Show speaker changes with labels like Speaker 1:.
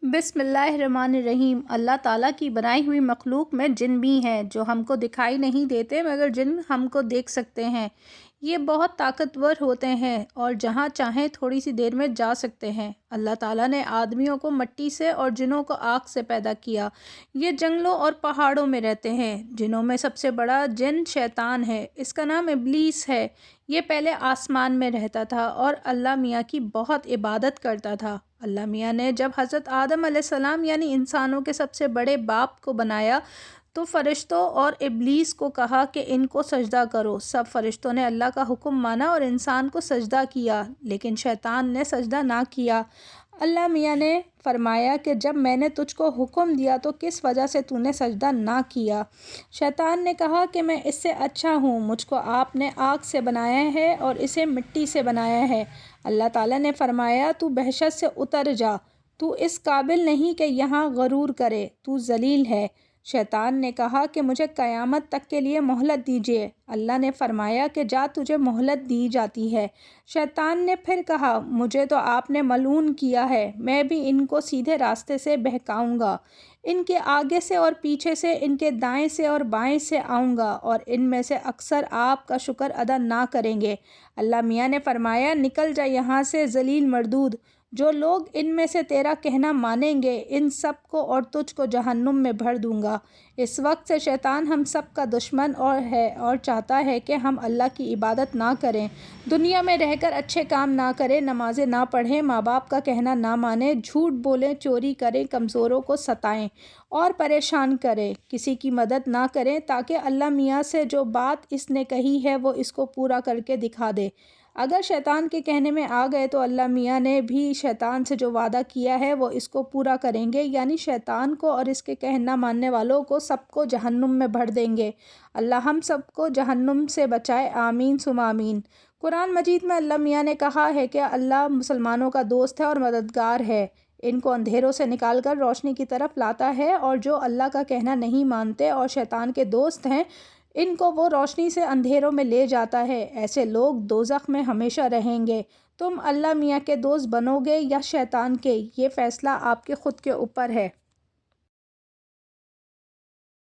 Speaker 1: بسم اللہ الرحمن الرحیم۔ اللہ تعالیٰ کی بنائی ہوئی مخلوق میں جن بھی ہیں جو ہم کو دکھائی نہیں دیتے مگر جن ہم کو دیکھ سکتے ہیں۔ یہ بہت طاقتور ہوتے ہیں اور جہاں چاہیں تھوڑی سی دیر میں جا سکتے ہیں۔ اللہ تعالیٰ نے آدمیوں کو مٹی سے اور جنوں کو آگ سے پیدا کیا۔ یہ جنگلوں اور پہاڑوں میں رہتے ہیں۔ جنوں میں سب سے بڑا جن شیطان ہے، اس کا نام ابلیس ہے۔ یہ پہلے آسمان میں رہتا تھا اور اللہ میاں کی بہت عبادت کرتا تھا۔ اللہ میاں نے جب حضرت آدم علیہ السلام یعنی انسانوں کے سب سے بڑے باپ کو بنایا تو فرشتوں اور ابلیس کو کہا کہ ان کو سجدہ کرو۔ سب فرشتوں نے اللہ کا حکم مانا اور انسان کو سجدہ کیا، لیکن شیطان نے سجدہ نہ کیا۔ اللہ میاں نے فرمایا کہ جب میں نے تجھ کو حکم دیا تو کس وجہ سے تو نے سجدہ نہ کیا؟ شیطان نے کہا کہ میں اس سے اچھا ہوں، مجھ کو آپ نے آگ سے بنایا ہے اور اسے مٹی سے بنایا ہے۔ اللہ تعالیٰ نے فرمایا تو بحشت سے اتر جا، تو اس قابل نہیں کہ یہاں غرور کرے، تو ذلیل ہے۔ شیطان نے کہا کہ مجھے قیامت تک کے لیے مہلت دیجیے۔ اللہ نے فرمایا کہ جا تجھے مہلت دی جاتی ہے۔ شیطان نے پھر کہا مجھے تو آپ نے ملعون کیا ہے، میں بھی ان کو سیدھے راستے سے بہکاؤں گا، ان کے آگے سے اور پیچھے سے، ان کے دائیں سے اور بائیں سے آؤں گا اور ان میں سے اکثر آپ کا شکر ادا نہ کریں گے۔ اللہ میاں نے فرمایا نکل جا یہاں سے ذلیل مردود، جو لوگ ان میں سے تیرا کہنا مانیں گے ان سب کو اور تجھ کو جہنم میں بھر دوں گا۔ اس وقت سے شیطان ہم سب کا دشمن اور چاہتا ہے کہ ہم اللہ کی عبادت نہ کریں، دنیا میں رہ کر اچھے کام نہ کریں، نمازیں نہ پڑھیں، ماں باپ کا کہنا نہ مانیں، جھوٹ بولیں، چوری کریں، کمزوروں کو ستائیں اور پریشان کریں، کسی کی مدد نہ کریں تاکہ اللہ میاں سے جو بات اس نے کہی ہے وہ اس کو پورا کر کے دکھا دے۔ اگر شیطان کے کہنے میں آ گئے تو اللہ میاں نے بھی شیطان سے جو وعدہ کیا ہے وہ اس کو پورا کریں گے، یعنی شیطان کو اور اس کے کہنا ماننے والوں کو سب کو جہنم میں بھر دیں گے۔ اللہ ہم سب کو جہنم سے بچائے، آمین ثم آمین۔ قرآن مجید میں اللہ میاں نے کہا ہے کہ اللہ مسلمانوں کا دوست ہے اور مددگار ہے، ان کو اندھیروں سے نکال کر روشنی کی طرف لاتا ہے، اور جو اللہ کا کہنا نہیں مانتے اور شیطان کے دوست ہیں ان کو وہ روشنی سے اندھیروں میں لے جاتا ہے۔ ایسے لوگ دوزخ میں ہمیشہ رہیں گے۔ تم اللہ میاں کے دوست بنو گے یا شیطان کے، یہ فیصلہ آپ کے خود کے اوپر ہے۔